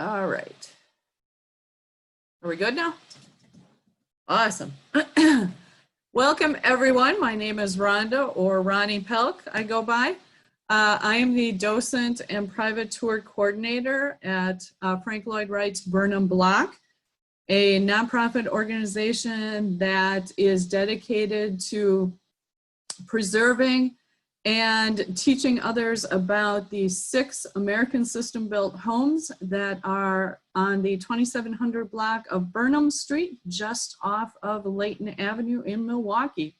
All right. Are we good now? Awesome. Welcome, everyone. My name is Rhonda, or Ronnie Pelk, I go by. I am the docent and private tour coordinator at Frank Lloyd Wright's Burnham Block, a nonprofit organization that is dedicated to preserving and teaching others about the 6 American system-built homes that are on the 2700 block of Burnham Street, just off of Layton Avenue in Milwaukee.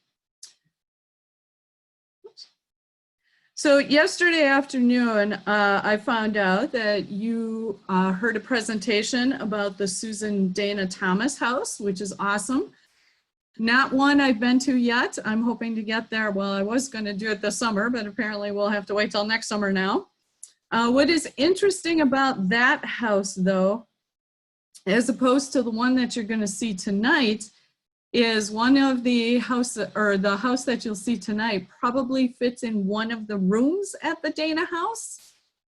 So yesterday afternoon, I found out that you heard a presentation about the Susan Dana Thomas house, which is awesome. Not one I've been to yet. I'm hoping to get there. Well, I was going to do it this summer, but apparently we'll have to wait till next summer now. What is interesting about that house, though, as opposed to the one that you're going to see tonight, is one of the houses, or the house that you'll see tonight, probably fits in one of the rooms at the Dana house.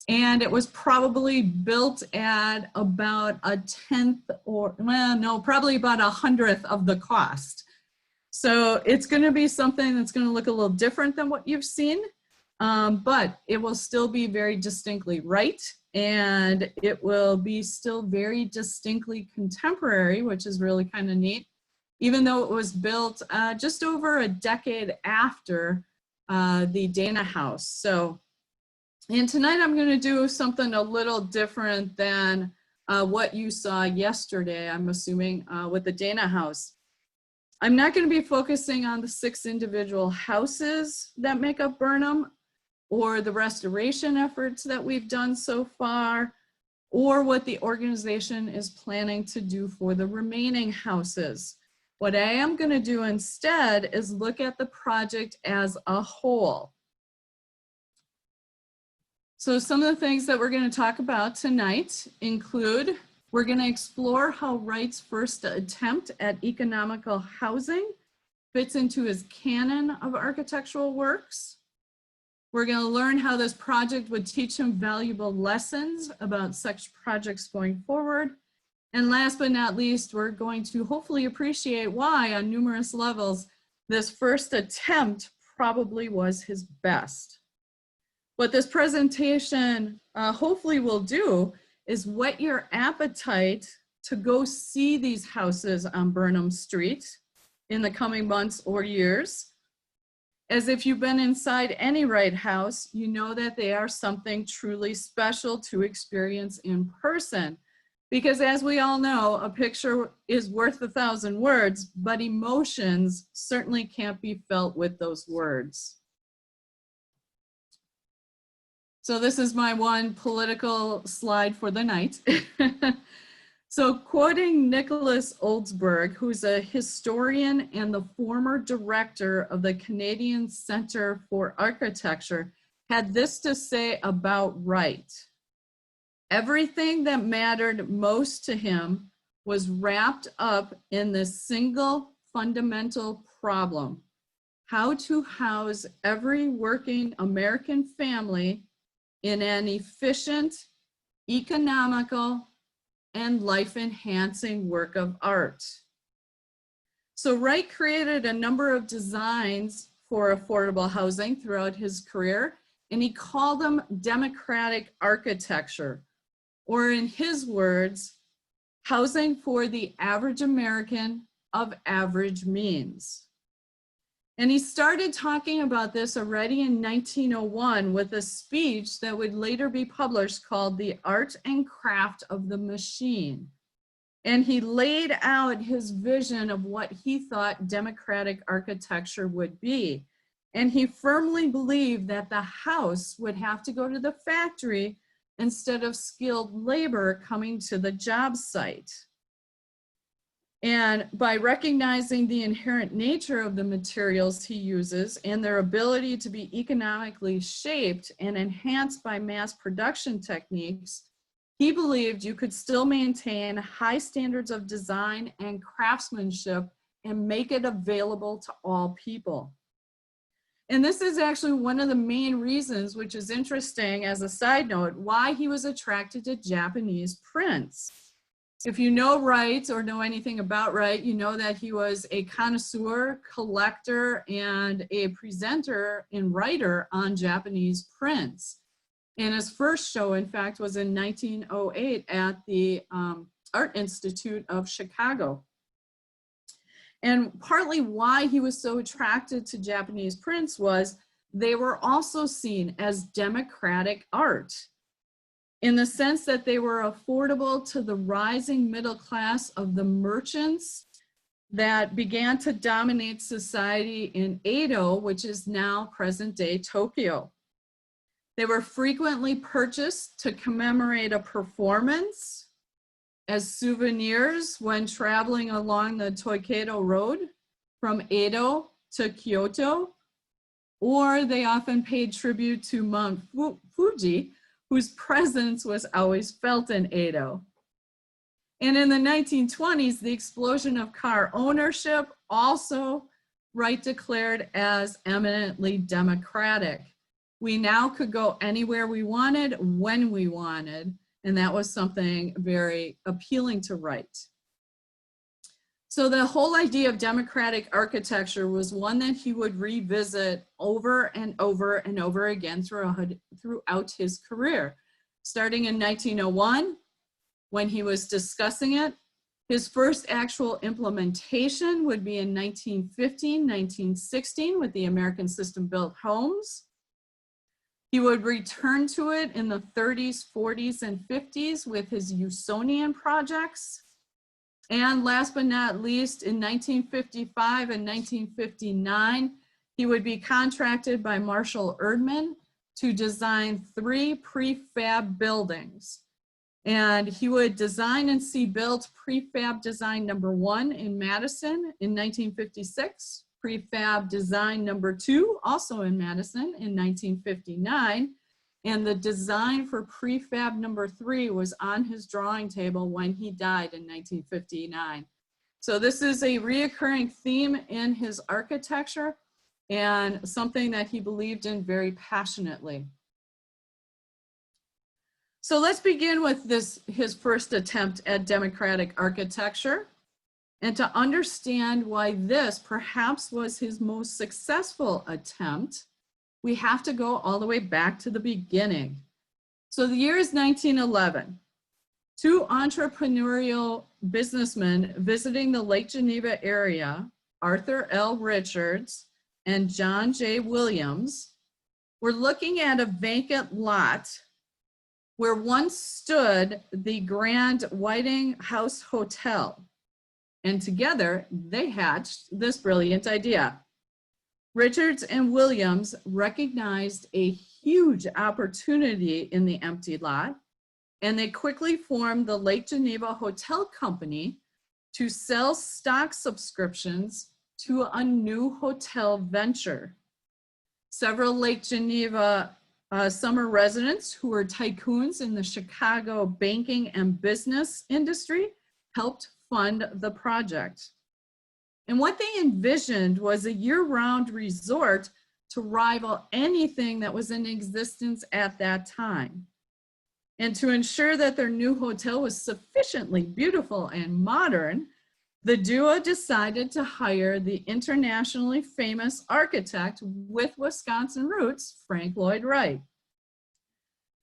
And it was probably built at about a 10th or, well, no, probably about 100th of the cost. So it's going to be something that's going to look a little different than what you've seen, but it will still be very distinctly Wright, and it will be still very distinctly contemporary, which is really kind of neat, even though it was built just over a decade after the Dana house. So, and tonight I'm going to do something a little different than what you saw yesterday, I'm assuming, with the Dana house. I'm not going to be focusing on the 6 individual houses that make up Burnham, or the restoration efforts that we've done so far, or what the organization is planning to do for the remaining houses. What I am going to do instead is look at the project as a whole. So some of the things that we're going to talk about tonight include, we're going to explore how Wright's first attempt at economical housing fits into his canon of architectural works. We're going to learn how this project would teach him valuable lessons about such projects going forward. And last but not least, we're going to hopefully appreciate why, on numerous levels, this first attempt probably was his best. What this presentation hopefully will do is whet your appetite to go see these houses on Burnham Street in the coming months or years. As if you've been inside any Wright house, you know that they are something truly special to experience in person. Because as we all know, a picture is worth 1,000 words, but emotions certainly can't be felt with those words. So this is my one political slide for the night. So quoting Nicholas Oldsberg, who's a historian and the former director of the Canadian Centre for Architecture, had this to say about Wright. Everything that mattered most to him was wrapped up in this single fundamental problem: how to house every working American family in an efficient, economical, and life-enhancing work of art. So Wright created a number of designs for affordable housing throughout his career, and he called them democratic architecture, or in his words, housing for the average American of average means. And he started talking about this already in 1901 with a speech that would later be published called The Art and Craft of the Machine. And he laid out his vision of what he thought democratic architecture would be. And he firmly believed that the house would have to go to the factory instead of skilled labor coming to the job site. And by recognizing the inherent nature of the materials he uses and their ability to be economically shaped and enhanced by mass production techniques, he believed you could still maintain high standards of design and craftsmanship and make it available to all people. And this is actually one of the main reasons, which is interesting as a side note, why he was attracted to Japanese prints. If you know Wright or know anything about Wright, you know that he was a connoisseur, collector, and a presenter and writer on Japanese prints. And his first show, in fact, was in 1908 at the Art Institute of Chicago. And partly why he was so attracted to Japanese prints was they were also seen as democratic art, in the sense that they were affordable to the rising middle class of the merchants that began to dominate society in Edo, which is now present-day Tokyo. They were frequently purchased to commemorate a performance, as souvenirs when traveling along the Toikedo Road from Edo to Kyoto, or they often paid tribute to Mount Fuji, whose presence was always felt in Edo. And in the 1920s, the explosion of car ownership also Wright declared as eminently democratic. We now could go anywhere we wanted, when we wanted, and that was something very appealing to Wright. So the whole idea of democratic architecture was one that he would revisit over and over and over again throughout his career. Starting in 1901, when he was discussing it, his first actual implementation would be in 1915, 1916 with the American System Built Homes. He would return to it in the 30s, 40s, and 50s with his USONIAN projects. And last but not least, in 1955 and 1959, he would be contracted by Marshall Erdman to design 3 prefab buildings. And he would design and see built prefab design number 1 in Madison in 1956. Prefab design number 2, also in Madison in 1959. And the design for prefab number 3 was on his drawing table when he died in 1959. So this is a reoccurring theme in his architecture and something that he believed in very passionately. So let's begin with his first attempt at democratic architecture. And to understand why this perhaps was his most successful attempt, we have to go all the way back to the beginning. So the year is 1911. 2 entrepreneurial businessmen visiting the Lake Geneva area, Arthur L. Richards and John J. Williams, were looking at a vacant lot where once stood the Grand Whiting House Hotel. And together they hatched this brilliant idea. Richards and Williams recognized a huge opportunity in the empty lot, and they quickly formed the Lake Geneva Hotel Company to sell stock subscriptions to a new hotel venture. Several Lake Geneva summer residents who were tycoons in the Chicago banking and business industry helped fund the project. And what they envisioned was a year-round resort to rival anything that was in existence at that time. And to ensure that their new hotel was sufficiently beautiful and modern, the duo decided to hire the internationally famous architect with Wisconsin roots, Frank Lloyd Wright.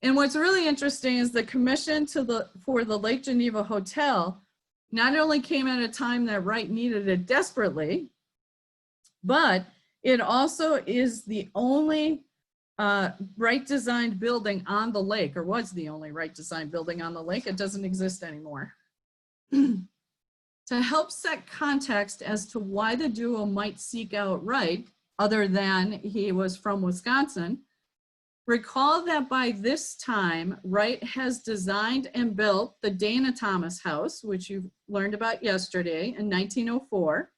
And what's really interesting is the commission for the Lake Geneva Hotel not only came at a time that Wright needed it desperately, but it also is the only Wright designed building on the lake, or was the only Wright designed building on the lake. It doesn't exist anymore. To help set context as to why the duo might seek out Wright, other than he was from Wisconsin, recall that by this time, Wright has designed and built the Dana Thomas House, which you learned about yesterday, in 1904.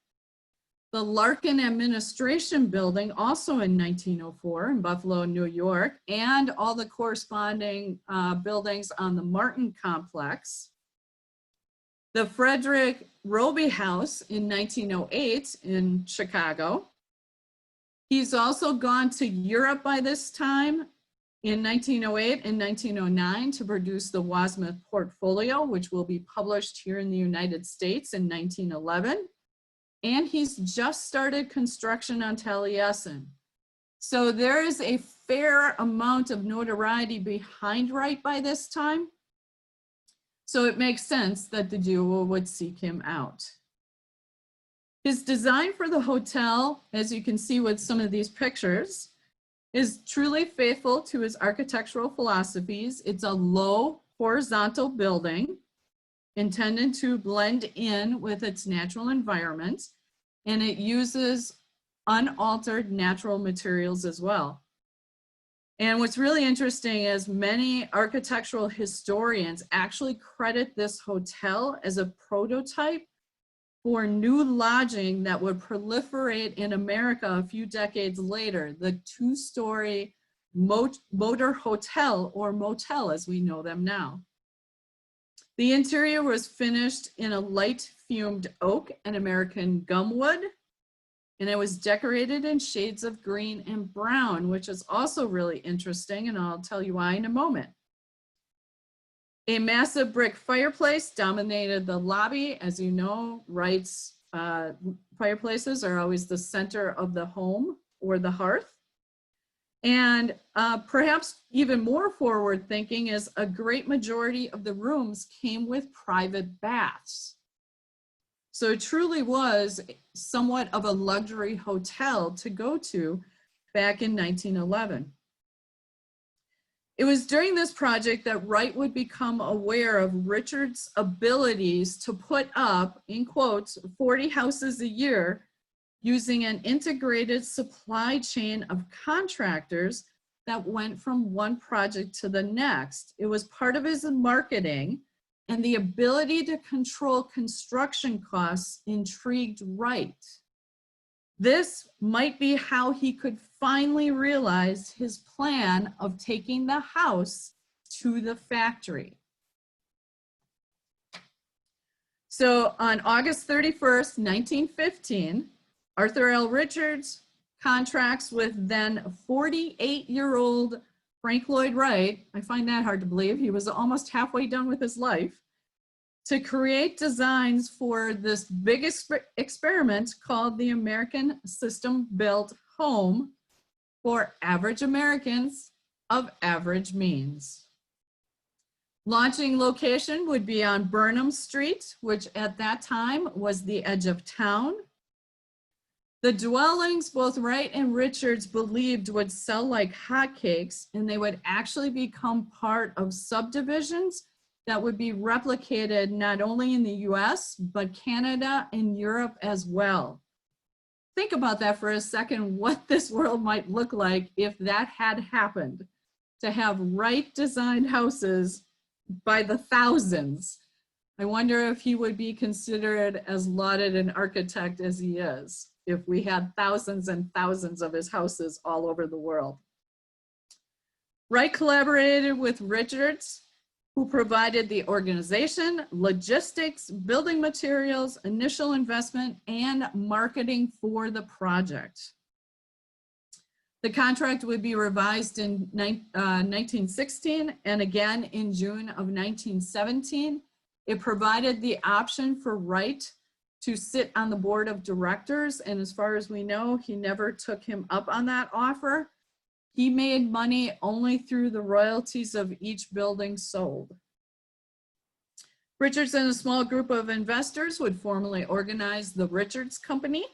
The Larkin Administration Building, also in 1904 in Buffalo, New York, and all the corresponding buildings on the Martin Complex. The Frederick Roby House in 1908 in Chicago. He's also gone to Europe by this time in 1908 and 1909 to produce the Wasmuth portfolio, which will be published here in the United States in 1911. And he's just started construction on Taliesin. So there is a fair amount of notoriety behind Wright by this time. So it makes sense that the duo would seek him out. His design for the hotel, as you can see with some of these pictures, is truly faithful to his architectural philosophies. It's a low horizontal building intended to blend in with its natural environment, and it uses unaltered natural materials as well. And what's really interesting is many architectural historians actually credit this hotel as a prototype for new lodging that would proliferate in America a few decades later, the two-story motor hotel, or motel as we know them now. The interior was finished in a light fumed oak and American gumwood, and it was decorated in shades of green and brown, which is also really interesting, and I'll tell you why in a moment. A massive brick fireplace dominated the lobby. As you know, Wright's fireplaces are always the center of the home or the hearth. And perhaps even more forward thinking is a great majority of the rooms came with private baths. So it truly was somewhat of a luxury hotel to go to back in 1911. It was during this project that Wright would become aware of Richard's abilities to put up, in quotes, 40 houses a year using an integrated supply chain of contractors that went from one project to the next. It was part of his marketing, and the ability to control construction costs intrigued Wright. This might be how he could finally realize his plan of taking the house to the factory. So on August 31st, 1915, Arthur L. Richards contracts with then 48-year-old Frank Lloyd Wright. I find that hard to believe. He was almost halfway done with his life, to create designs for this big experiment called the American System-Built Home for average Americans of average means. Launching location would be on Burnham Street, which at that time was the edge of town. The dwellings both Wright and Richards believed would sell like hotcakes, and they would actually become part of subdivisions that would be replicated not only in the US, but Canada and Europe as well. Think about that for a second, what this world might look like if that had happened, to have Wright designed houses by the thousands. I wonder if he would be considered as lauded an architect as he is, if we had thousands and thousands of his houses all over the world. Wright collaborated with Richards, who provided the organization, logistics, building materials, initial investment, and marketing for the project. The contract would be revised in 1916 and again in June of 1917. It provided the option for Wright to sit on the board of directors, and as far as we know, he never took him up on that offer. He made money only through the royalties of each building sold. Richards and a small group of investors would formally organize the Richards Company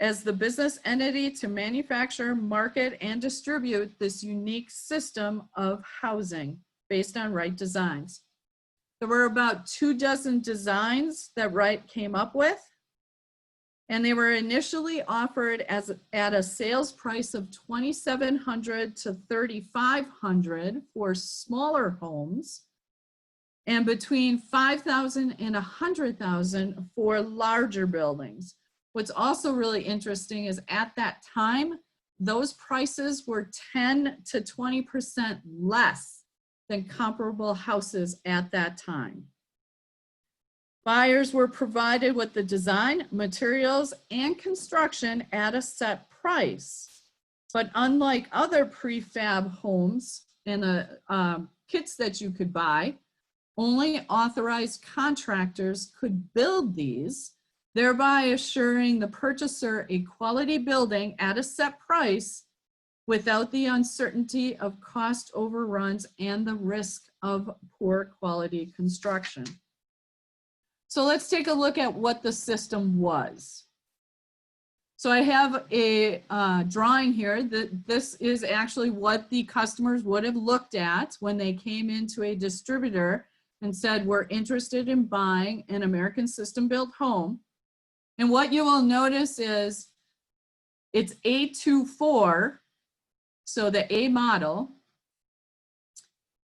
as the business entity to manufacture, market, and distribute this unique system of housing based on Wright designs. There were about 24 designs that Wright came up with, and they were initially offered at a sales price of $2,700 to $3,500 for smaller homes, and between $5,000 and $100,000 for larger buildings. What's also really interesting is at that time, those prices were 10 to 20% less than comparable houses at that time. Buyers were provided with the design, materials, and construction at a set price. But unlike other prefab homes and the kits that you could buy, only authorized contractors could build these, thereby assuring the purchaser a quality building at a set price without the uncertainty of cost overruns and the risk of poor quality construction. So let's take a look at what the system was. So I have a drawing here that this is actually what the customers would have looked at when they came into a distributor and said, we're interested in buying an American system built home. And what you will notice is it's A24, so the A model,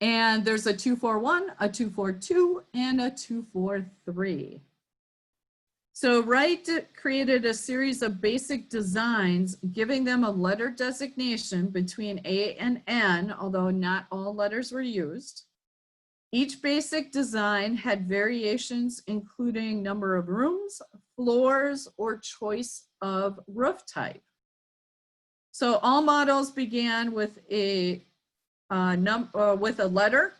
and there's a 241, a 242, and a 243. So Wright created a series of basic designs, giving them a letter designation between A and N, although not all letters were used. Each basic design had variations, including number of rooms, floors, or choice of roof type. So all models began with a letter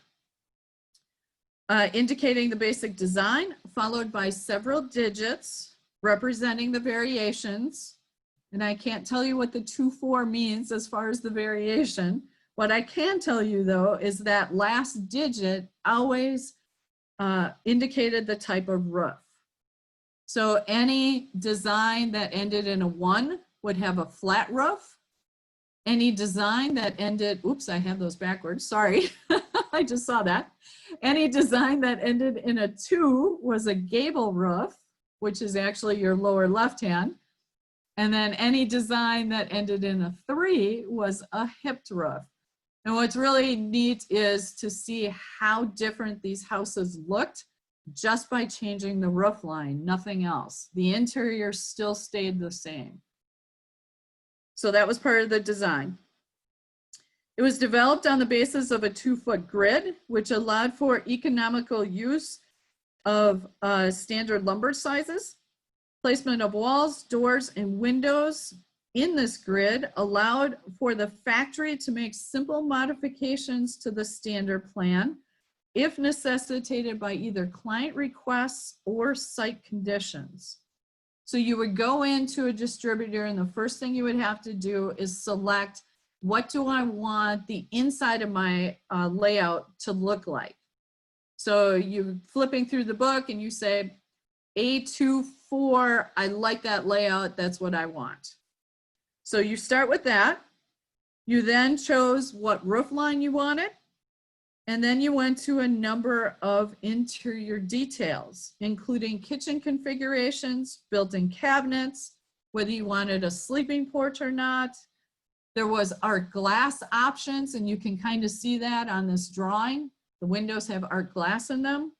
indicating the basic design, followed by several digits representing the variations. And I can't tell you what the 24 means as far as the variation. What I can tell you, though, is that last digit always indicated the type of roof. So any design that ended in a 1 would have a flat roof. Any design that ended, oops, I have those backwards, sorry. I just saw that. Any design that ended in a 2 was a gable roof, which is actually your lower left hand. And then any design that ended in a 3 was a hipped roof. And what's really neat is to see how different these houses looked just by changing the roof line, nothing else. The interior still stayed the same. So that was part of the design. It was developed on the basis of a 2-foot grid, which allowed for economical use of standard lumber sizes. Placement of walls, doors, and windows in this grid allowed for the factory to make simple modifications to the standard plan if necessitated by either client requests or site conditions. So you would go into a distributor and the first thing you would have to do is select, what do I want the inside of my layout to look like? So you're flipping through the book and you say, A24, I like that layout, that's what I want. So you start with that. You then chose what roof line you wanted. And then you went to a number of interior details, including kitchen configurations, built-in cabinets, whether you wanted a sleeping porch or not. There was art glass options, and you can kind of see that on this drawing. The windows have art glass in them,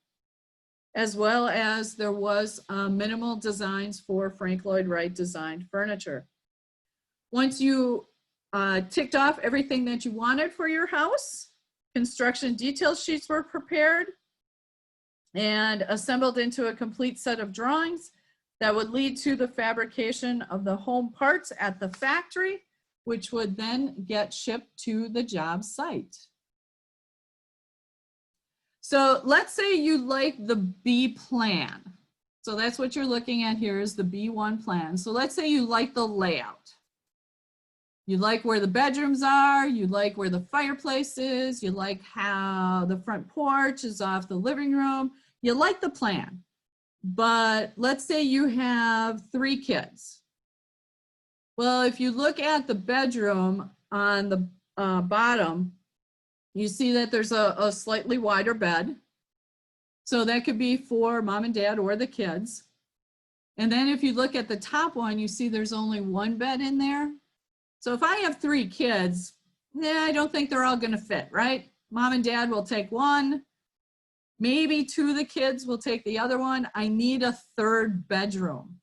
as well as there was minimal designs for Frank Lloyd Wright designed furniture. Once you ticked off everything that you wanted for your house, construction detail sheets were prepared and assembled into a complete set of drawings that would lead to the fabrication of the home parts at the factory, which would then get shipped to the job site. So let's say you like the B plan. So that's what you're looking at here is the B1 plan. So let's say you like the layout. You like where the bedrooms are, you like where the fireplace is, you like how the front porch is off the living room, you like the plan. But let's say you have 3 kids. Well, if you look at the bedroom on the bottom, you see that there's a slightly wider bed. So that could be for mom and dad or the kids. And then if you look at the top one, you see there's only 1 bed in there. So if I have 3 kids, I don't think they're all going to fit, right? Mom and dad will take 1. Maybe 2 of the kids will take the other one. I need a 3rd bedroom.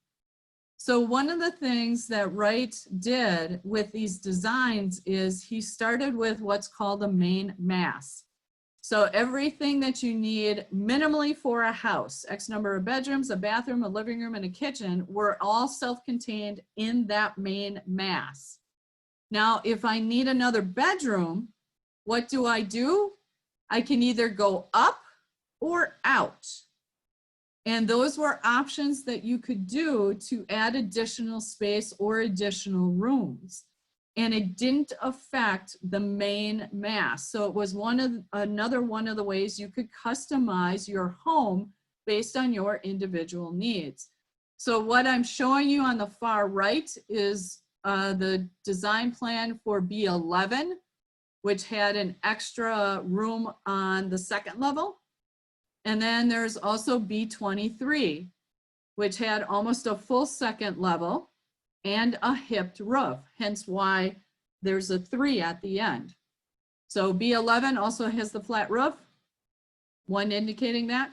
So one of the things that Wright did with these designs is he started with what's called a main mass. So everything that you need minimally for a house, X number of bedrooms, a bathroom, a living room, and a kitchen, were all self-contained in that main mass. Now, if I need another bedroom, what do? I can either go up or out. And those were options that you could do to add additional space or additional rooms. And it didn't affect the main mass. So it was another one of the ways you could customize your home based on your individual needs. So what I'm showing you on the far right is the design plan for B11, which had an extra room on the second level. And then there's also B23, which had almost a full second level and a hipped roof, hence why there's a 3 at the end. So B11 also has the flat roof, 1 indicating that,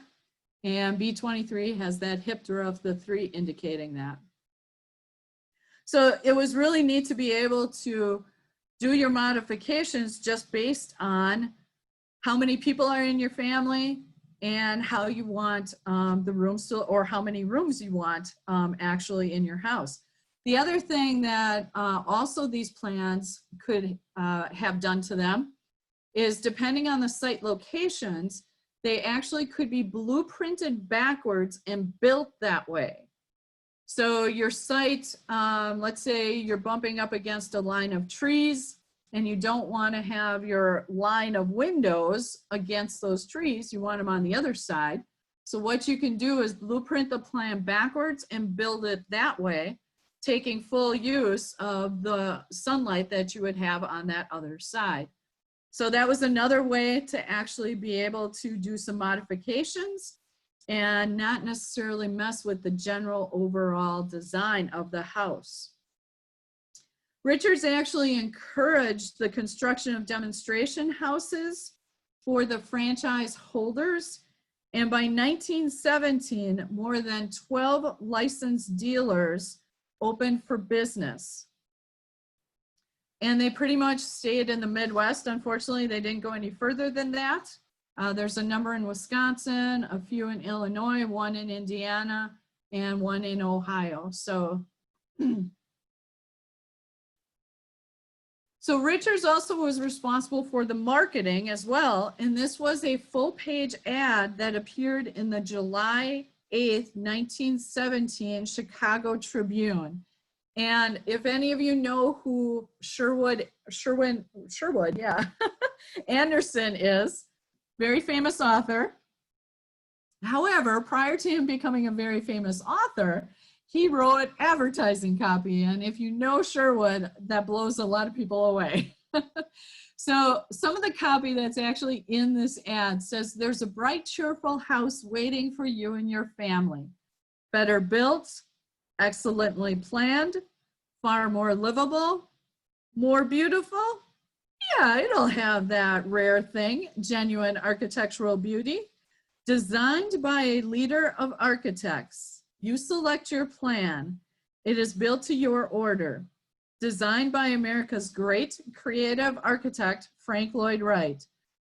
and B23 has that hipped roof, the 3 indicating that. So it was really neat to be able to do your modifications just based on how many people are in your family and how you want the rooms to, or how many rooms you want actually in your house. The other thing that also these plans could have done to them is, depending on the site locations, they actually could be blueprinted backwards and built that way. So your site, let's say you're bumping up against a line of trees and you don't want to have your line of windows against those trees, you want them on the other side. So what you can do is blueprint the plan backwards and build it that way, taking full use of the sunlight that you would have on that other side. So that was another way to actually be able to do some modifications and not necessarily mess with the general overall design of the house. Richards actually encouraged the construction of demonstration houses for the franchise holders. And by 1917, more than 12 licensed dealers opened for business. And they pretty much stayed in the Midwest. Unfortunately, they didn't go any further than that. There's a number in Wisconsin, a few in Illinois, 1 in Indiana, and 1 in Ohio. So, so Richards also was responsible for the marketing as well. And this was a full-page ad that appeared in the July 8th, 1917 Chicago Tribune. And if any of you know who Sherwood, yeah, Anderson is, very famous author. However, prior to him becoming a very famous author, he wrote advertising copy. And if you know Sherwood, that blows a lot of people away. So some of the copy that's actually in this ad says, "There's a bright, cheerful house waiting for you and your family. Better built, excellently planned, far more livable, more beautiful. Yeah, it'll have that rare thing, genuine architectural beauty. Designed by a leader of architects. You select your plan. It is built to your order. Designed by America's great creative architect, Frank Lloyd Wright.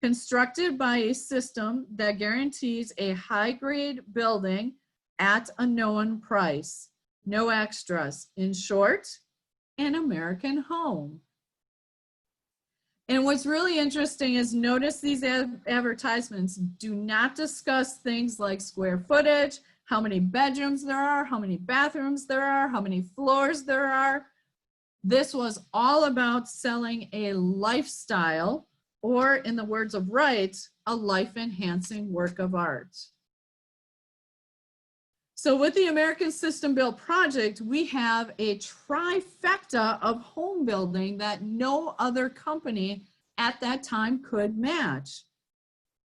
Constructed by a system that guarantees a high-grade building at a known price. No extras. In short, an American home." And what's really interesting is, notice these advertisements do not discuss things like square footage, how many bedrooms there are, how many bathrooms there are, how many floors there are. This was all about selling a lifestyle, or in the words of Wright, a life-enhancing work of art. So with the American System Built project, we have a trifecta of home building that no other company at that time could match.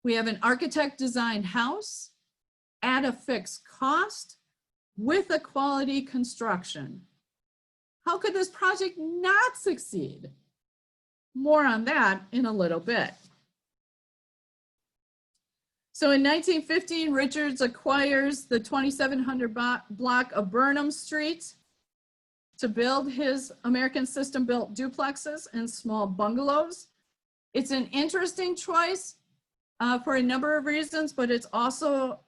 We have an architect-designed house at a fixed cost with a quality construction. How could this project not succeed? More on that in a little bit. So in 1915, Richards acquires the 2700 block of Burnham Street to build his American System Built duplexes and small bungalows. It's an interesting choice for a number of reasons, but it's also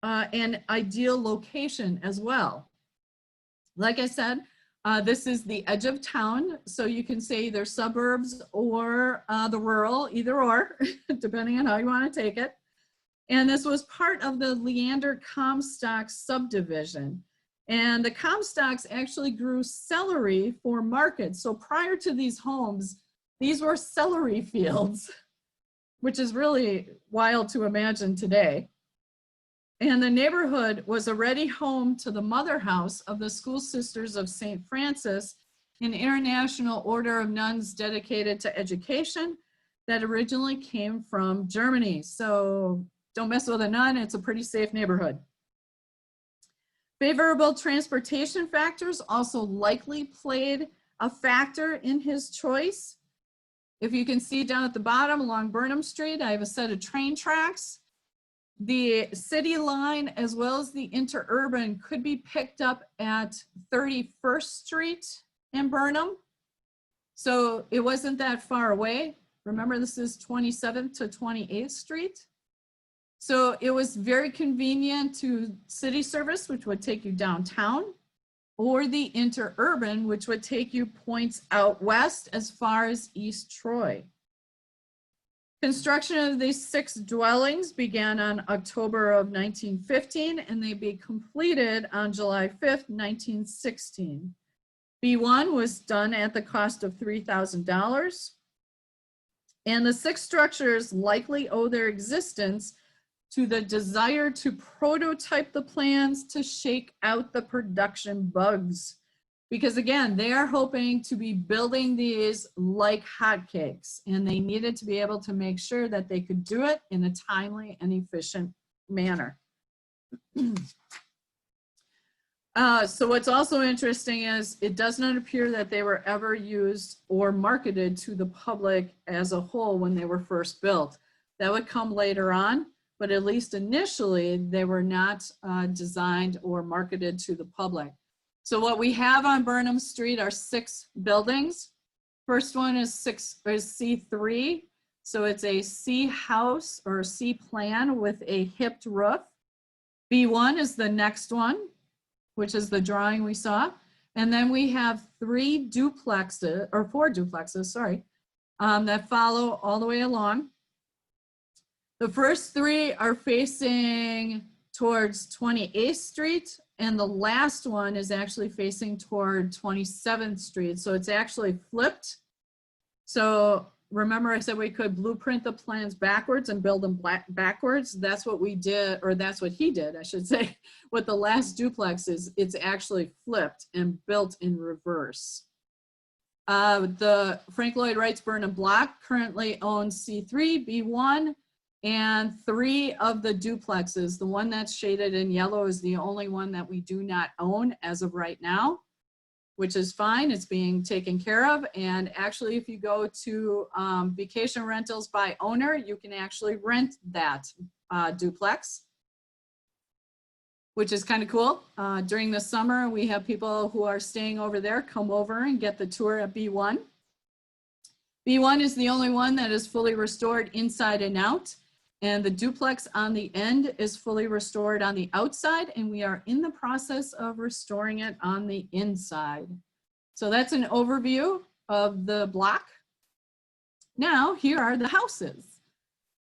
an ideal location as well. Like I said, this is the edge of town, so you can say either suburbs or the rural, either or, depending on how you want to take it. And this was part of the Leander Comstock subdivision. And the Comstocks actually grew celery for market. So prior to these homes, these were celery fields, which is really wild to imagine today. And the neighborhood was already home to the mother house of the School Sisters of St. Francis, an international order of nuns dedicated to education that originally came from Germany. So don't mess with a nun, it's a pretty safe neighborhood. Favorable transportation factors also likely played a factor in his choice. If you can see down at the bottom along Burnham Street, I have a set of train tracks. The city line as well as the interurban could be picked up at 31st Street in Burnham. So it wasn't that far away. Remember, this is 27th to 28th Street. So it was very convenient to city service, which would take you downtown, or the interurban, which would take you points out west as far as East Troy. Construction of these 6 dwellings began on October of 1915, and they be completed on July 5th, 1916. B1 was done at the cost of $3,000. And the 6 structures likely owe their existence to the desire to prototype the plans to shake out the production bugs. Because again, they are hoping to be building these like hotcakes, and they needed to be able to make sure that they could do it in a timely and efficient manner. So what's also interesting is it does not appear that they were ever used or marketed to the public as a whole when they were first built. That would come later on, but at least initially they were not designed or marketed to the public. So what we have on Burnham Street are 6 buildings. First one is C3. So it's a C house or C plan with a hipped roof. B1 is the next one, which is the drawing we saw. And then we have 3 duplexes, or 4 duplexes, sorry, that follow all the way along. The first 3 are facing towards 28th Street, and the last one is actually facing toward 27th Street. So it's actually flipped. So remember I said we could blueprint the plans backwards and build them backwards. That's what we did, or that's what he did, I should say, with the last duplex is it's actually flipped and built in reverse. The Frank Lloyd Wright's Burnham block currently owns C3, B1, and 3 of the duplexes. The one that's shaded in yellow is the only one that we do not own as of right now, which is fine. It's being taken care of. And actually, if you go to vacation rentals by owner, you can actually rent that duplex, which is kind of cool. During the summer, we have people who are staying over there come over and get the tour at B1. B1 is the only one that is fully restored inside and out. And the duplex on the end is fully restored on the outside, and we are in the process of restoring it on the inside. So that's an overview of the block. Now, here are the houses.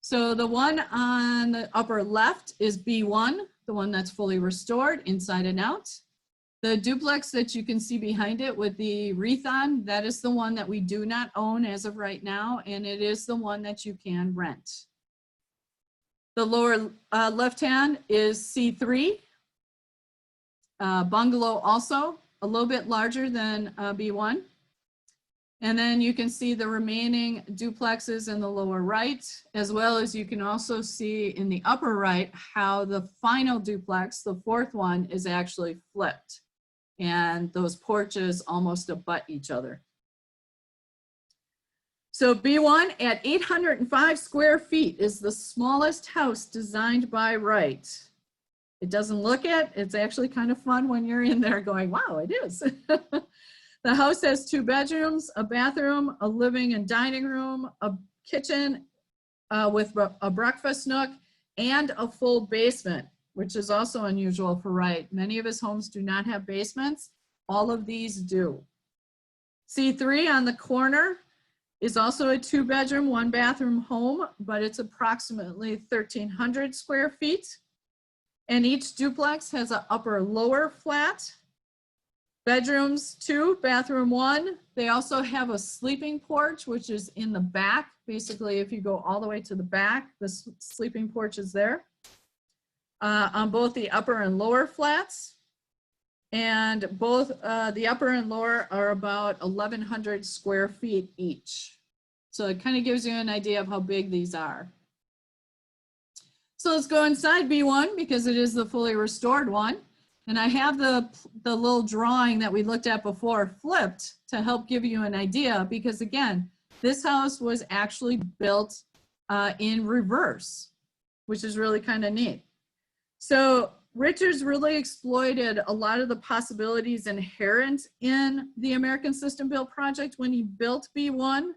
So the one on the upper left is B1, the one that's fully restored inside and out. The duplex that you can see behind it with the wreath on, that is the one that we do not own as of right now, and it is the one that you can rent. The lower left hand is C3. Bungalow also, a little bit larger than B1. And then you can see the remaining duplexes in the lower right, as well as you can also see in the upper right how the final duplex, the 4th one, is actually flipped. And those porches almost abut each other. So B1 at 805 square feet is the smallest house designed by Wright. It doesn't look it. It's actually kind of fun when you're in there going, wow, it is. The house has 2 bedrooms, a bathroom, a living and dining room, a kitchen, with a breakfast nook and a full basement, which is also unusual for Wright. Many of his homes do not have basements. All of these do. C3 on the corner is also a 2-bedroom, 1-bathroom home, but it's approximately 1,300 square feet. And each duplex has an upper lower flat. Bedrooms 2, bathroom 1. They also have a sleeping porch, which is in the back. Basically, if you go all the way to the back, the sleeping porch is there. On both the upper and lower flats. And both the upper and lower are about 1,100 square feet each. So it kind of gives you an idea of how big these are. So let's go inside B1 because it is the fully restored one. And I have the little drawing that we looked at before flipped to help give you an idea, because again, this house was actually built in reverse, which is really kind of neat. So Richards really exploited a lot of the possibilities inherent in the American System Built project when he built B1.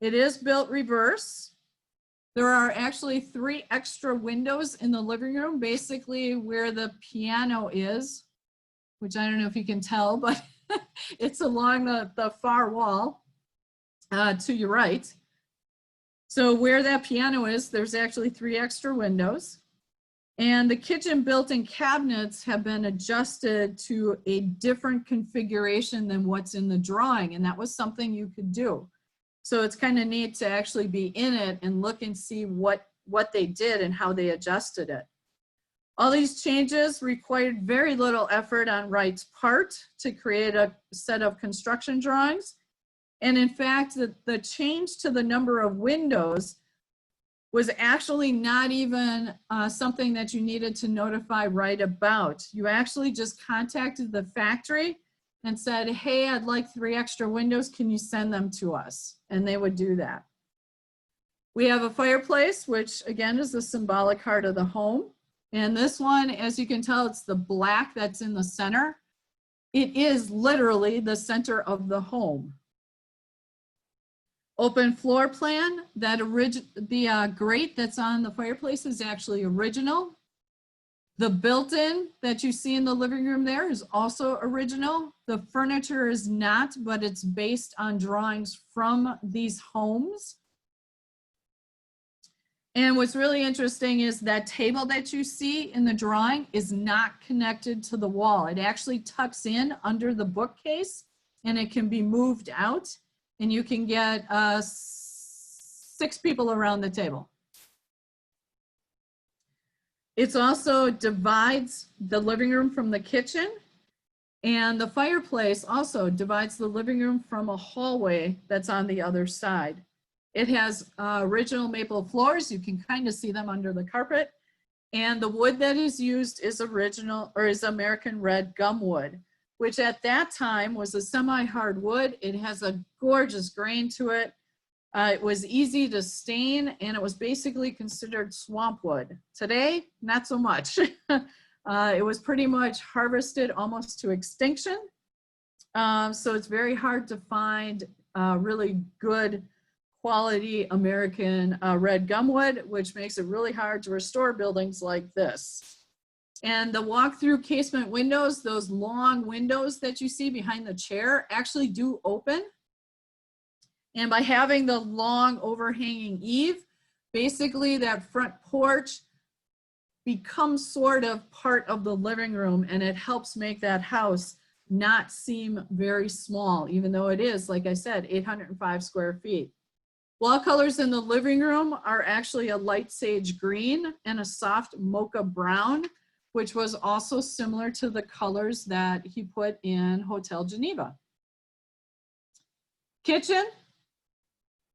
It is built reverse. There are actually 3 extra windows in the living room, basically where the piano is, which I don't know if you can tell, but it's along the far wall to your right. So where that piano is, there's actually 3 extra windows. And the kitchen built-in cabinets have been adjusted to a different configuration than what's in the drawing, and that was something you could do. So it's kind of neat to actually be in it and look and see what they did and how they adjusted it. All these changes required very little effort on Wright's part to create a set of construction drawings. And in fact, the change to the number of windows was actually not even something that you needed to notify Wright about. You actually just contacted the factory and said, hey, I'd like 3 extra windows. Can you send them to us? And they would do that. We have a fireplace, which again is the symbolic heart of the home. And this one, as you can tell, it's the black that's in the center. It is literally the center of the home. Open floor plan, the grate that's on the fireplace is actually original. The built-in that you see in the living room there is also original. The furniture is not, but it's based on drawings from these homes. And what's really interesting is that table that you see in the drawing is not connected to the wall. It actually tucks in under the bookcase and it can be moved out. And you can get 6 people around the table. It also divides the living room from the kitchen, and the fireplace also divides the living room from a hallway that's on the other side. It has original maple floors. You can kind of see them under the carpet. And the wood that is used is American red gum wood, which at that time was a semi-hard wood. It has a gorgeous grain to it. It was easy to stain, and it was basically considered swamp wood. Today, not so much. It was pretty much harvested almost to extinction. So it's very hard to find really good quality American red gum wood, which makes it really hard to restore buildings like this. And the walk-through casement windows, those long windows that you see behind the chair, actually do open. And by having the long overhanging eave, basically that front porch becomes sort of part of the living room, and it helps make that house not seem very small, even though it is, like I said, 805 square feet. Wall colors in the living room are actually a light sage green and a soft mocha brown, which was also similar to the colors that he put in Hotel Geneva. Kitchen.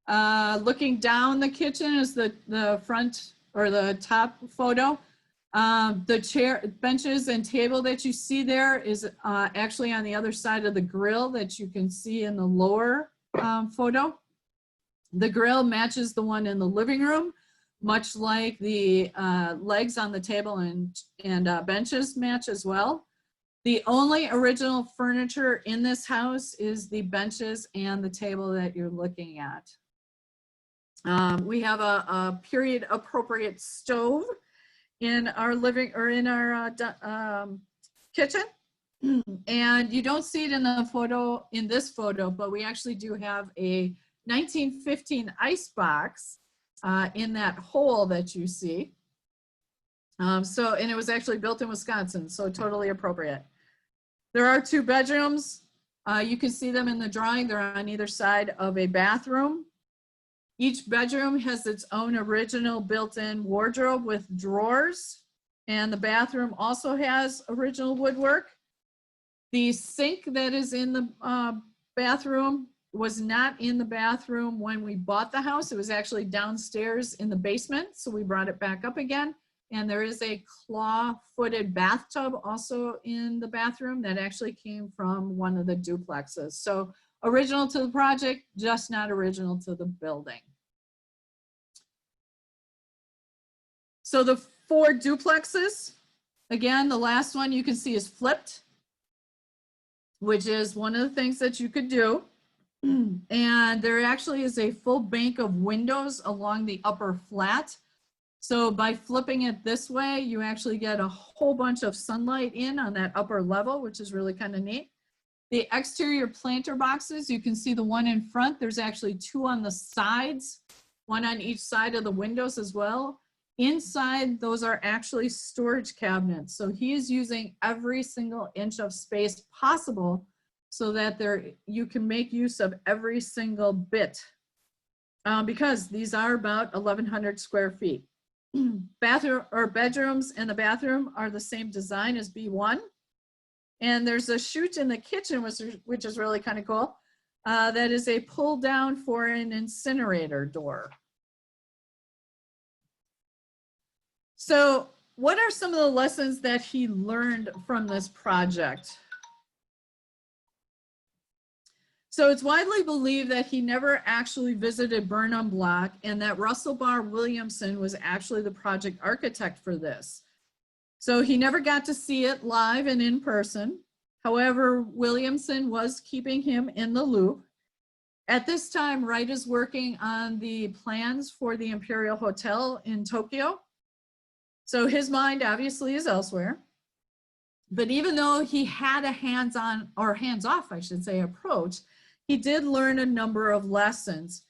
Looking down the kitchen is the front or the top photo. The chair, benches and table that you see there is actually on the other side of the grill that you can see in the lower photo. The grill matches the one in the living room, much like the legs on the table and benches match as well. The only original furniture in this house is the benches and the table that you're looking at. We have a period appropriate stove in our living or in our kitchen. And you don't see it in the photo, in this photo, but we actually do have a 1915 ice box in that hole that you see. And it was actually built in Wisconsin, so totally appropriate. There are 2 bedrooms. You can see them in the drawing. They're on either side of a bathroom. Each bedroom has its own original built-in wardrobe with drawers, and the bathroom also has original woodwork. The sink that is in the bathroom was not in the bathroom when we bought the house. It was actually downstairs in the basement, so we brought it back up again. And there is a claw-footed bathtub also in the bathroom that actually came from one of the duplexes. So original to the project, just not original to the building. So the 4 duplexes, again, the last one you can see is flipped, which is one of the things that you could do. And there actually is a full bank of windows along the upper flat. So by flipping it this way, you actually get a whole bunch of sunlight in on that upper level, which is really kind of neat. The exterior planter boxes, you can see the one in front. There's actually 2 on the sides, 1 on each side of the windows as well. Inside, those are actually storage cabinets. So he is using every single inch of space possible so that you can make use of every single bit because these are about 1,100 square feet. Bathroom or bedrooms and the bathroom are the same design as B1. And there's a chute in the kitchen, which is really kind of cool. That is a pull down for an incinerator door. So what are some of the lessons that he learned from this project? So it's widely believed that he never actually visited Burnham Block and that Russell Barr Williamson was actually the project architect for this. So he never got to see it live and in person. However, Williamson was keeping him in the loop. At this time, Wright is working on the plans for the Imperial Hotel in Tokyo. So his mind obviously is elsewhere. But even though he had a hands-on, or hands-off, I should say, approach, he did learn a number of lessons,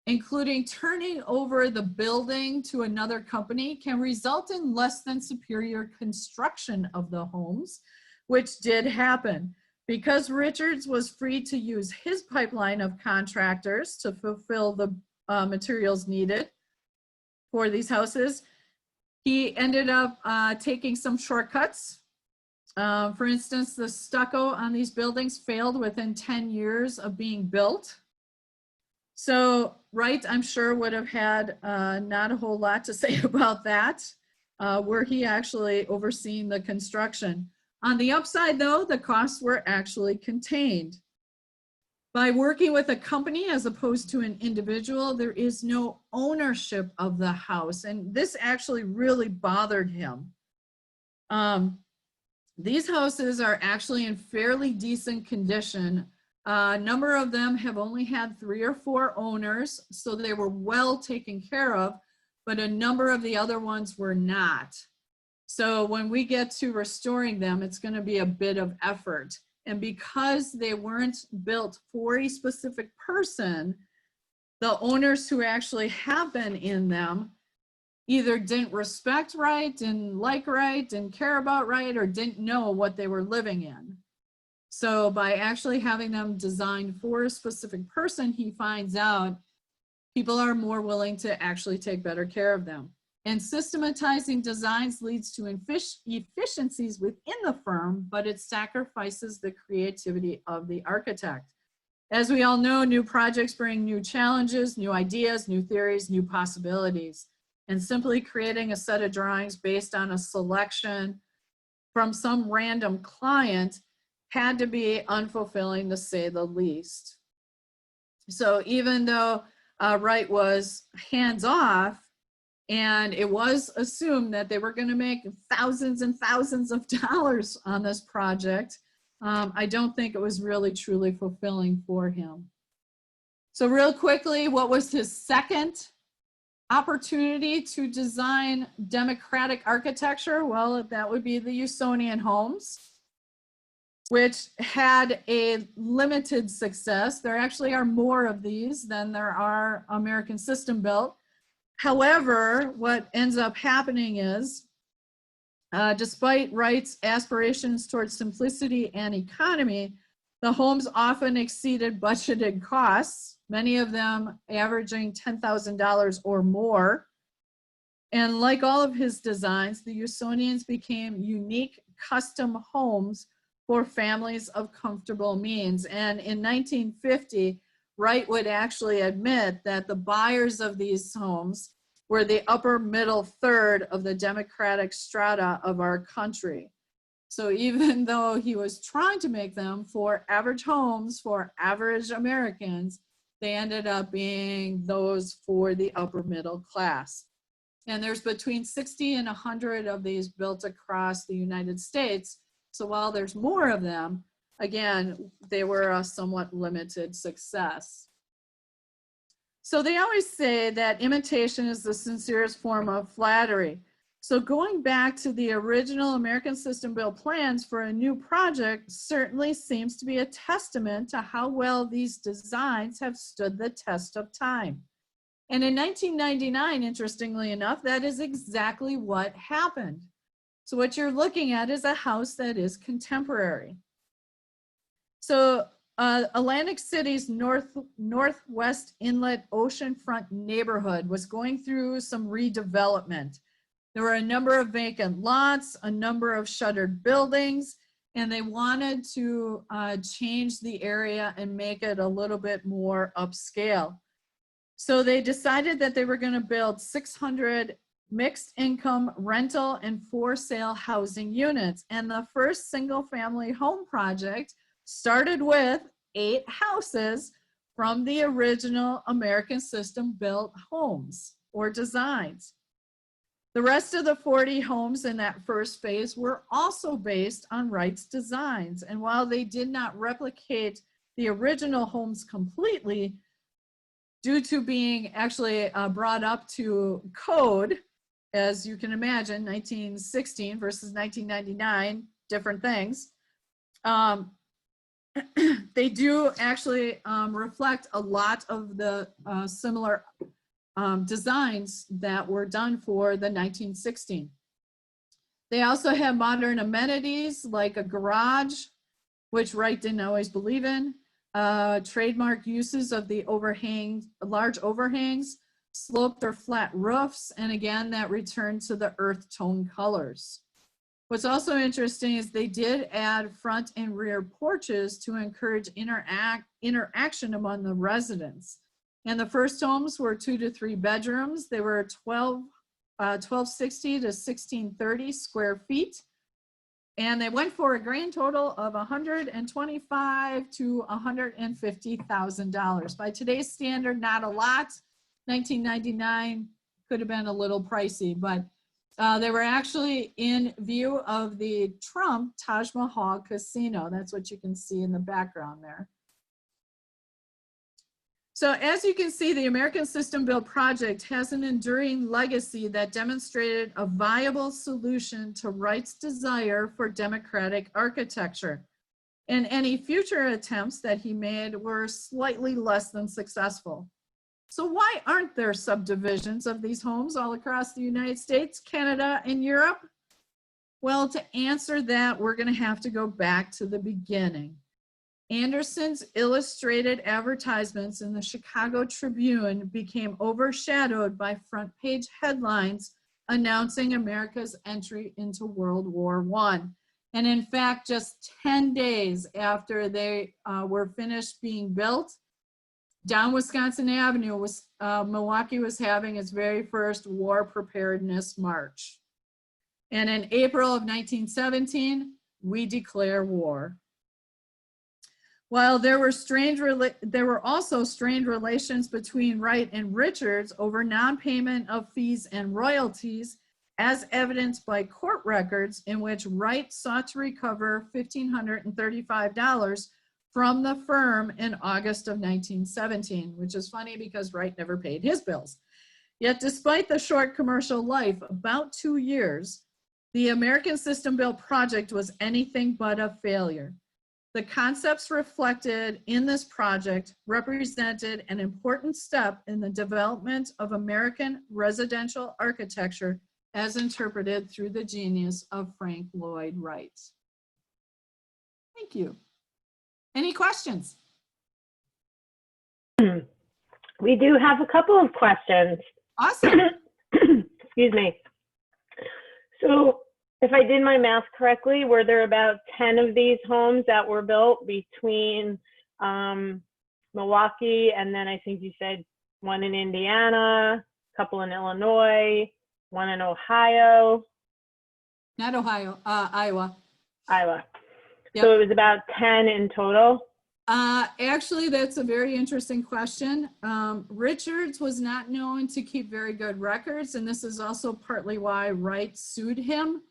including turning over the building to another company can result in less than superior construction of the homes, which did happen. Because Richards was free to use his pipeline of contractors to fulfill the materials needed for these houses, he ended up taking some shortcuts. For instance, the stucco on these buildings failed within 10 years of being built. So Wright, I'm sure, would have had not a whole lot to say about that, were he actually overseeing the construction. On the upside, though, the costs were actually contained. By working with a company as opposed to an individual, there is no ownership of the house. And this actually really bothered him. These houses are actually in fairly decent condition. A number of them have only had 3 or 4 owners, so they were well taken care of, but a number of the other ones were not. So when we get to restoring them, it's going to be a bit of effort. And because they weren't built for a specific person, the owners who actually have been in them either didn't respect Wright, didn't like Wright, didn't care about Wright, or didn't know what they were living in. So by actually having them designed for a specific person, he finds out people are more willing to actually take better care of them. And systematizing designs leads to efficiencies within the firm, but it sacrifices the creativity of the architect. As we all know, new projects bring new challenges, new ideas, new theories, new possibilities. And simply creating a set of drawings based on a selection from some random client had to be unfulfilling, to say the least. So even though Wright was hands-off, and it was assumed that they were going to make thousands and thousands of dollars on this project, I don't think it was really truly fulfilling for him. So real quickly, what was his second opportunity to design democratic architecture, well, that would be the Usonian homes, which had a limited success. There actually are more of these than there are American system built. However, what ends up happening is, despite Wright's aspirations towards simplicity and economy, the homes often exceeded budgeted costs, many of them averaging $10,000 or more. And like all of his designs, the Usonians became unique custom homes for families of comfortable means. And in 1950, Wright would actually admit that the buyers of these homes were the upper middle third of the democratic strata of our country. So even though he was trying to make them for average homes for average Americans, they ended up being those for the upper middle class. And there's between 60 and 100 of these built across the United States. So while there's more of them, again, they were a somewhat limited success. So they always say that imitation is the sincerest form of flattery. So going back to the original American system built plans for a new project certainly seems to be a testament to how well these designs have stood the test of time. And in 1999, interestingly enough, that is exactly what happened. So what you're looking at is a house that is contemporary. So Atlantic City's northwest inlet oceanfront neighborhood was going through some redevelopment. There were a number of vacant lots, a number of shuttered buildings, and they wanted to change the area and make it a little bit more upscale. So they decided that they were going to build 600 mixed income rental and for sale housing units. And the first single family home project started with 8 houses from the original American system built homes or designs. The rest of the 40 homes in that first phase were also based on Wright's designs. And while they did not replicate the original homes completely, due to being actually brought up to code, as you can imagine, 1916 versus 1999, different things, they do actually reflect a lot of the similar designs that were done for the 1916. They also have modern amenities like a garage, which Wright didn't always believe in, trademark uses of the large overhangs, sloped or flat roofs, and again, that returned to the earth tone colors. What's also interesting is they did add front and rear porches to encourage interaction among the residents. And the first homes were 2 to 3 bedrooms. They were 1260 to 1630 square feet. And they went for a grand total of $125,000 to $150,000. By today's standard, not a lot. 1999 could have been a little pricey, but they were actually in view of the Trump Taj Mahal Casino. That's what you can see in the background there. So as you can see, the American System Built project has an enduring legacy that demonstrated a viable solution to Wright's desire for democratic architecture. And any future attempts that he made were slightly less than successful. So why aren't there subdivisions of these homes all across the United States, Canada, and Europe? Well, to answer that, we're going to have to go back to the beginning. Anderson's illustrated advertisements in the Chicago Tribune became overshadowed by front page headlines announcing America's entry into World War I. And in fact, just 10 days after they were finished being built, down Wisconsin Avenue, Milwaukee was having its very first war preparedness march. And in April of 1917, we declare war. While there were also strained relations between Wright and Richards over non-payment of fees and royalties, as evidenced by court records in which Wright sought to recover $1,535 from the firm in August of 1917, which is funny because Wright never paid his bills. Yet despite the short commercial life, about 2 years, the American System Built project was anything but a failure. The concepts reflected in this project represented an important step in the development of American residential architecture as interpreted through the genius of Frank Lloyd Wright. Thank you. Any questions? We do have a couple of questions. Awesome. Excuse me. So if I did my math correctly, were there about 10 of these homes that were built between Milwaukee and then I think you said one in Indiana, a couple in Illinois, one in Ohio? Not Ohio, Iowa. Iowa. Yep. So it was about 10 in total? Actually, that's a very interesting question. Richards was not known to keep very good records, and this is also partly why Wright sued him,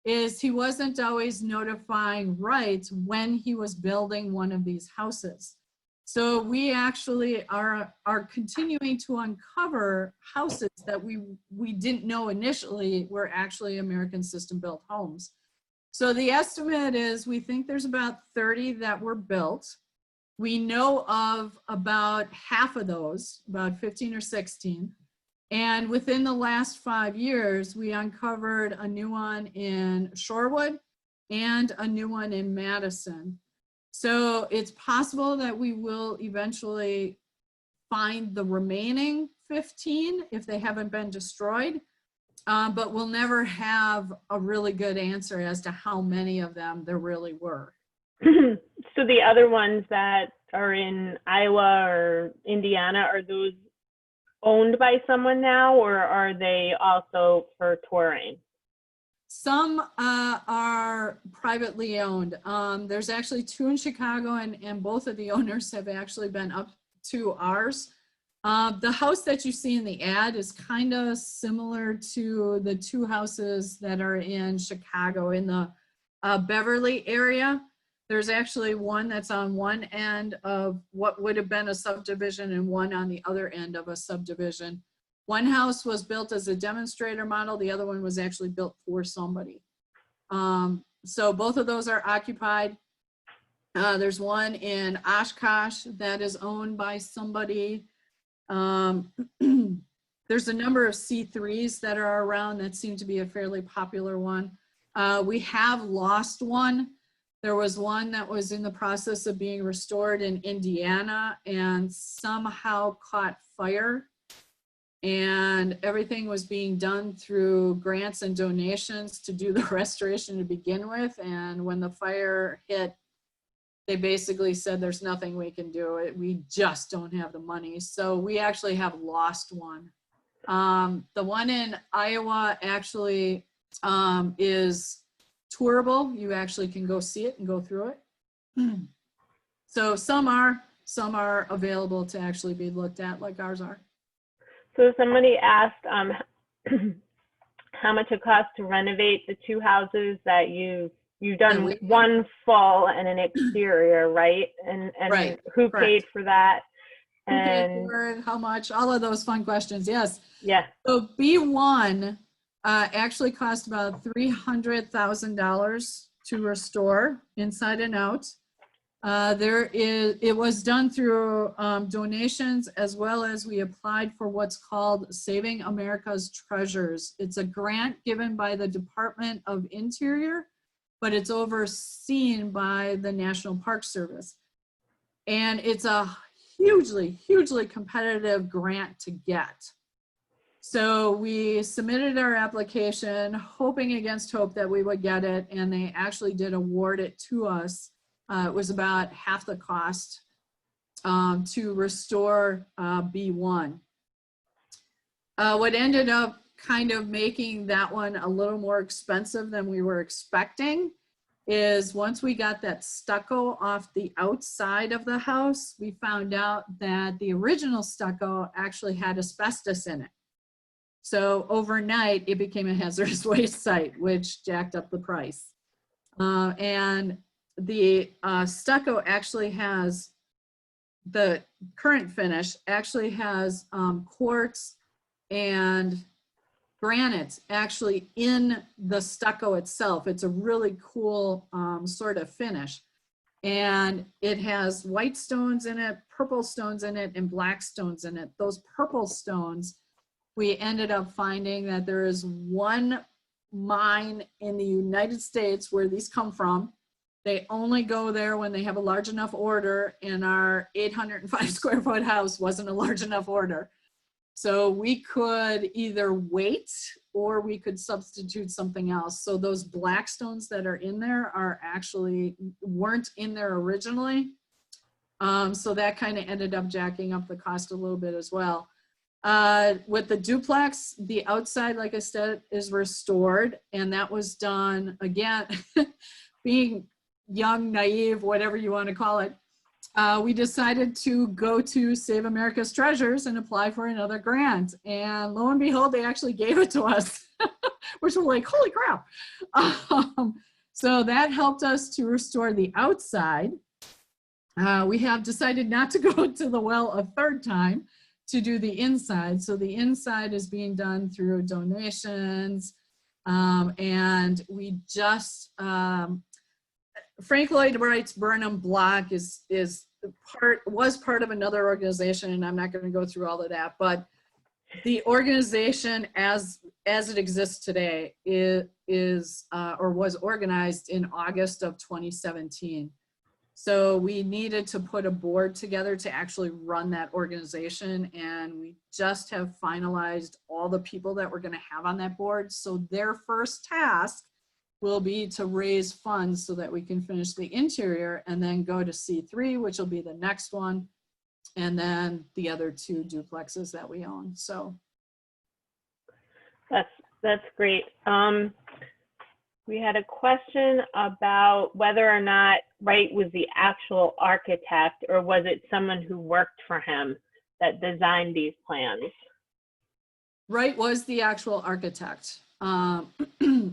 is he wasn't always notifying Wright when he was building one of these houses. So we actually are continuing to uncover houses that we didn't know initially were actually American System Built homes. So the estimate is we think there's about 30 that were built. We know of about half of those, about 15 or 16. And within the last 5 years, we uncovered a new one in Shorewood and a new one in Madison. So it's possible that we will eventually find the remaining 15 if they haven't been destroyed. But we'll never have a really good answer as to how many of them there really were. So the other ones that are in Iowa or Indiana, are those owned by someone now, or are they also for touring? Some are privately owned. There's actually 2 in Chicago, and both of the owners have actually been up to ours. The house that you see in the ad is kind of similar to the 2 houses that are in Chicago in the Beverly area. There's actually one that's on one end of what would have been a subdivision and one on the other end of a subdivision. One house was built as a demonstrator model. The other one was actually built for somebody. So both of those are occupied. There's one in Oshkosh that is owned by somebody. There's a number of C3s that are around that seem to be a fairly popular one. We have lost one. There was one that was in the process of being restored in Indiana and somehow caught fire. And everything was being done through grants and donations to do the restoration to begin with. And when the fire hit, they basically said, there's nothing we can do. We just don't have the money. So we actually have lost one. The one in Iowa actually is tourable. You actually can go see it and go through it. So some are available to actually be looked at, like ours are. So somebody asked how much it costs to renovate the 2 houses that you've done, one full and an exterior, right? And right, who correct. paid for that? Who And paid for it, how much, all of those fun questions, yes. Yeah. So B1 actually cost about $300,000 to restore inside and out. It was done through donations, as well as we applied for what's called Saving America's Treasures. It's a grant given by the Department of Interior, but it's overseen by the National Park Service. And it's a hugely, hugely competitive grant to get. So we submitted our application, hoping against hope that we would get it, and they actually did award it to us. It was about half the cost to restore B1. What ended up kind of making that one a little more expensive than we were expecting is once we got that stucco off the outside of the house, we found out that the original stucco actually had asbestos in it. So overnight, it became a hazardous waste site, which jacked up the price. And the stucco actually has, the current finish actually has quartz and granite actually in the stucco itself. It's a really cool sort of finish. And it has white stones in it, purple stones in it, and black stones in it. Those purple stones, we ended up finding that there is one mine in the United States where these come from. They only go there when they have a large enough order, and our 805 square foot house wasn't a large enough order. So we could either wait or we could substitute something else. So those black stones that are in there are actually weren't in there originally. So that kind of ended up jacking up the cost a little bit as well. With the duplex, the outside, like I said, is restored, and that was done, again, being young, naive, whatever you want to call it. We decided to go to Save America's Treasures and apply for another grant. And lo and behold, they actually gave it to us, which we're like, holy crap. So that helped us to restore the outside. We have decided not to go to the well a third time to do the inside. So the inside is being done through donations. And we just, Frank Lloyd Wright's Burnham block was part of another organization, and I'm not going to go through all of that, but the organization as it exists today is or was organized in August of 2017. So we needed to put a board together to actually run that organization, and we just have finalized all the people that we're going to have on that board. So their first task will be to raise funds so that we can finish the interior and then go to C3, which will be the next one, and then the other two duplexes that we own. So that's great. We had a question about whether or not Wright was the actual architect, or was it someone who worked for him that designed these plans? Wright was the actual architect.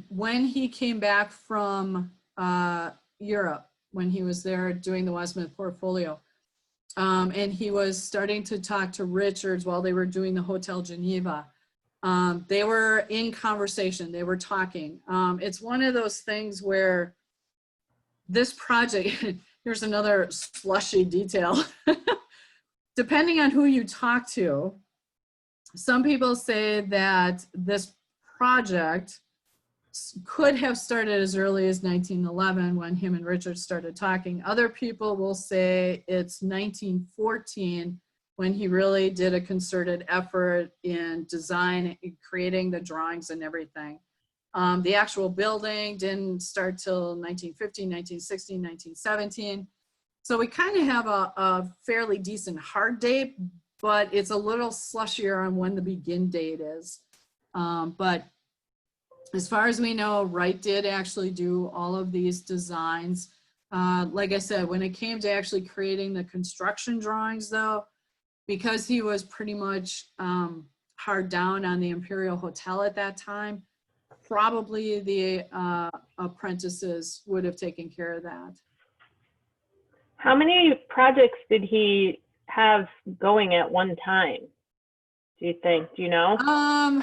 When he came back from Europe, when he was there doing the Westmouth portfolio, and he was starting to talk to Richards while they were doing the Hotel Geneva, they were in conversation, they were talking. It's one of those things where this project, here's another slushy detail. Depending on who you talk to, some people say that this project could have started as early as 1911 when him and Richard started talking. Other people will say it's 1914 when he really did a concerted effort in design, in creating the drawings and everything. The actual building didn't start till 1915, 1916, 1917. So we kind of have a fairly decent hard date, but it's a little slushier on when the begin date is. But as far as we know, Wright did actually do all of these designs. Like I said, when it came to actually creating the construction drawings though, because he was pretty much hard down on the Imperial Hotel at that time, probably the apprentices would have taken care of that. How many projects did he have going at one time, do you think? Do you know?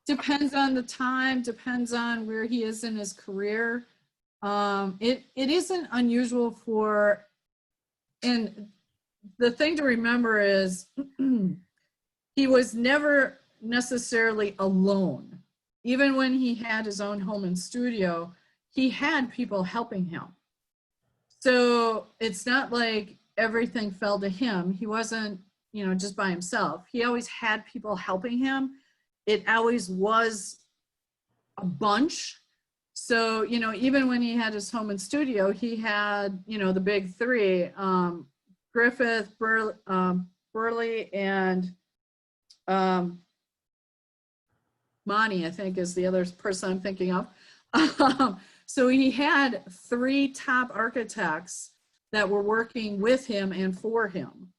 Depends on the time, depends on where he is in his career. It isn't unusual for, and the thing to remember is he was never necessarily alone. Even when he had his own home and studio, he had people helping him. So it's not like everything fell to him. He wasn't, you know, just by himself. He always had people helping him. It always was a bunch. So, you know, even when he had his home and studio, he had, you know, the big three, Griffith, Burley, and Monty, I think is the other person I'm thinking of. So he had three top architects that were working with him and for him.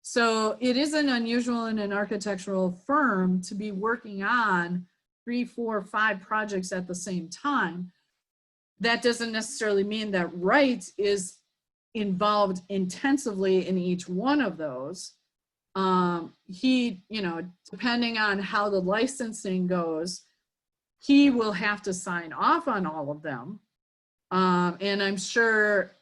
So it isn't unusual in an architectural firm to be working on 3, 4, 5 projects at the same time. That doesn't necessarily mean that Wright is involved intensively in each one of those. he, depending on how the licensing goes, he will have to sign off on all of them. And I'm sure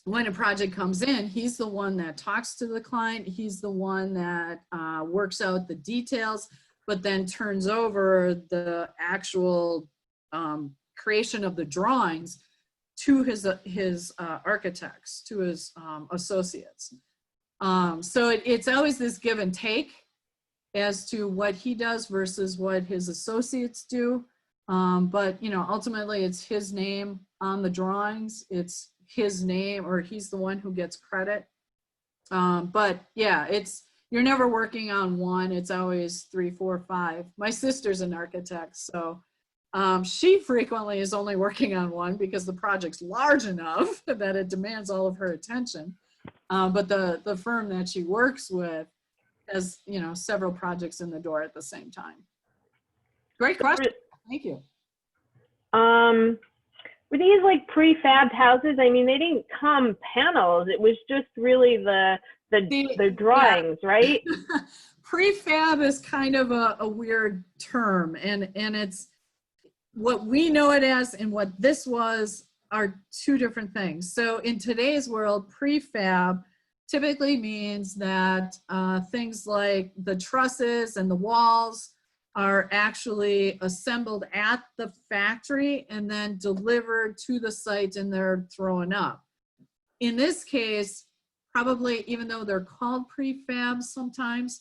when a project comes in, he's the one that talks to the client. He's the one that works out the details, but then turns over the actual creation of the drawings to his architects, to his associates. So it's always this give and take as to what he does versus what his associates do. But ultimately it's his name on the drawings. It's his name, or he's the one who gets credit. But yeah, you're never working on one. It's always 3, 4, 5. My sister's an architect, so she frequently is only working on one because the project's large enough that it demands all of her attention. But the firm that she works with has, several projects in the door at the same time. Great question. Thank you. Were these like prefabbed houses? I mean, they didn't come panels. It was just really the drawings, yeah. Right? Prefab is kind of a weird term, and it's what we know it as and what this was are two different things. So in today's world, prefab typically means that things like the trusses and the walls are actually assembled at the factory and then delivered to the site, and they're thrown up. In this case, probably, even though they're called prefab sometimes,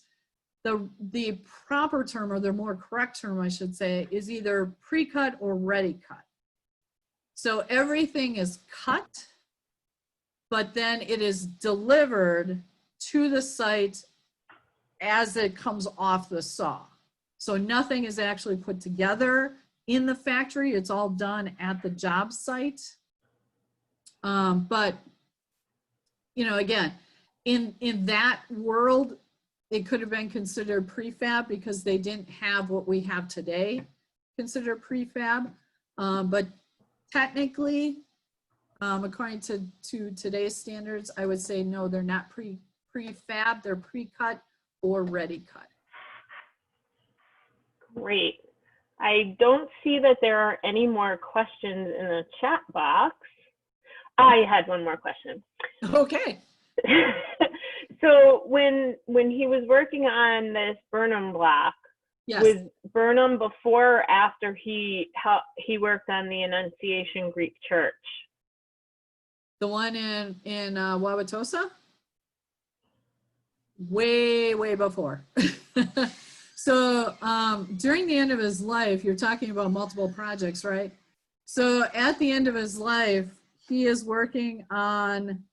the proper term, or the more correct term I should say, is either pre-cut or ready cut. So everything is cut, but then it is delivered to the site as it comes off the saw. So nothing is actually put together in the factory. It's all done at the job site. But, again, in that world, it could have been considered prefab because they didn't have what we have today considered prefab. But technically, according to today's standards, I would say no, they're not prefab, they're pre-cut or ready cut. Great. I don't see that there are any more questions in the chat box. I had one more question. Okay. So when he was working on this Burnham block, yes. Was Burnham before or after he worked on the Annunciation Greek Church? The one in Wauwatosa? Way before. So during the end of his life, you're talking about multiple projects, right? So at the end of his life, he is working on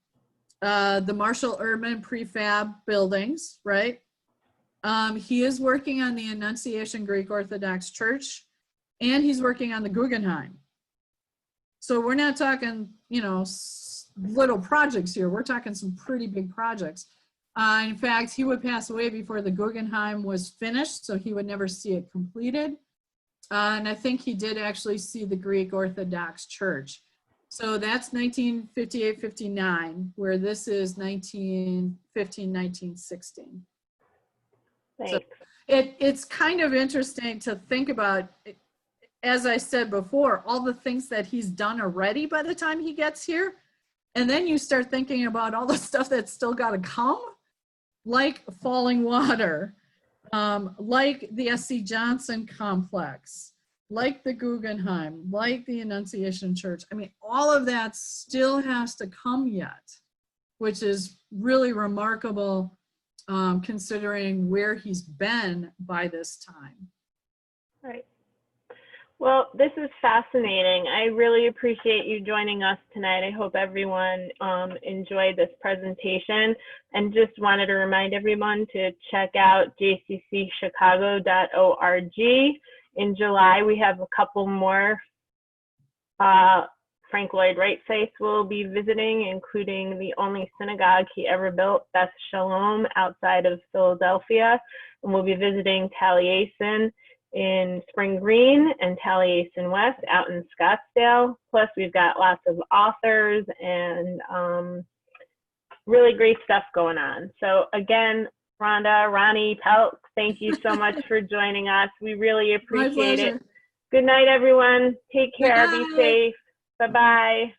the Marshall Urban prefab buildings, right? He is working on the Annunciation Greek Orthodox Church, and he's working on the Guggenheim. So we're not talking, little projects here. We're talking some pretty big projects. In fact, he would pass away before the Guggenheim was finished, so he would never see it completed. And I think he did actually see the Greek Orthodox Church. So that's 1958, 59, where this is 1915, 1916. Thanks. So it's kind of interesting to think about, as I said before, all the things that he's done already by the time he gets here. And then you start thinking about all the stuff that's still got to come, like Falling Water, like the S.C. Johnson complex, like the Guggenheim, like the Annunciation Church. I mean, all of that still has to come yet, which is really remarkable considering where he's been by this time. Right. Well, this is fascinating. I really appreciate you joining us tonight. I hope everyone enjoyed this presentation, and just wanted to remind everyone to check out jccchicago.org. In July, we have a couple more Frank Lloyd Wright sites we'll be visiting, including the only synagogue he ever built, Beth Shalom, outside of Philadelphia. And we'll be visiting Taliesin in Spring Green and Taliesin West out in Scottsdale. Plus, we've got lots of authors and really great stuff going on. So again, Rhonda, Ronnie, Pelt, thank you so much for joining us. We really My appreciate it. pleasure. Good night, everyone. Take Good care. Be night. safe. Bye-bye.